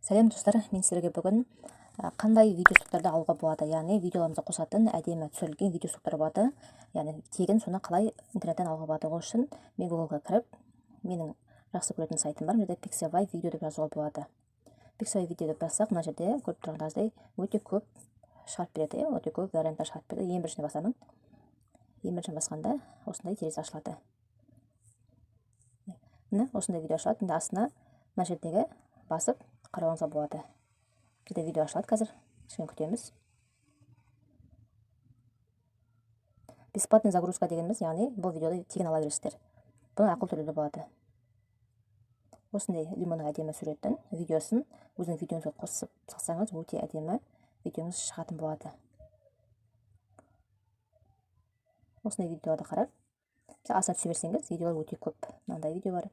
Сәлем достар, мен сіздерге бүгін қандай видеосұқтарды алуға болады, яғни видеоламызға қосатын әдемі түсірілген видеосұқтар болады, яғни тегін соны қалай интернеттен алуға болады. Ол үшін мен Google-ға кіріп, менің жақсы көретін сайтым бар, мына Pixabay видео деп жазуға болады. Pixabay видео деп жазсақ, мына жерде көріп тұрғандарыңыздай өте көп шығарып береді, өте көп варианттар шығарып береді. Ең біріншіне басамын. Ең бірінші басқанда осындай терезе ашылады. Міне осындай видео ашылады. Енді астына мына жердегі басып қарауыңызға болады. Бізде видео ашылады қазір. Кішкене күтеміз. Бесплатный загрузка дегеніміз, яғни бұл видеоды тегін ала бересіздер. Бұны ақыл түрде болады. Осындай лимонның әдемі суреттің видеосын өзінің видеоңызға қосып салсаңыз, өте әдемі видеоңыз шығатын болады. Осындай видеоларды қарап, астына түсе берсеңіз, видеолар өте көп. Мынандай видео бар.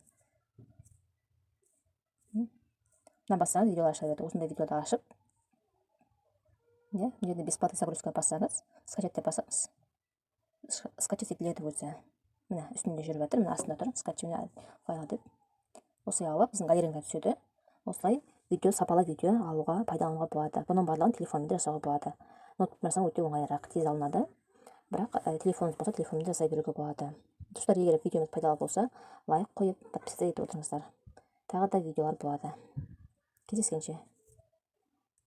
Мына бассаңыз видеолар аша береді. Осындай видеоды ашып, мына жерде бесплатный загрузка бассаңыз, скачать деп басамыз. Скачать етіледі өзі. Міне үстінде жүріп жатыр, мына астында тұр, скачивание файл деп. Осылай алып, біздің галереяға түседі. Осылай видео, сапалы видео алуға, пайдалануға болады. Бұның барлығын телефонмен жасауға болады. Ноутбук жасау өте оңайырақ, тез алынады. Бірақ телефоныңыз болса, телефонмен жасай беруге болады. Достар, егер видеомыз пайдалы болса, лайк қойып, подписаться етіп отырыңыздар. Тағы да видеолар болады. Кездескенше.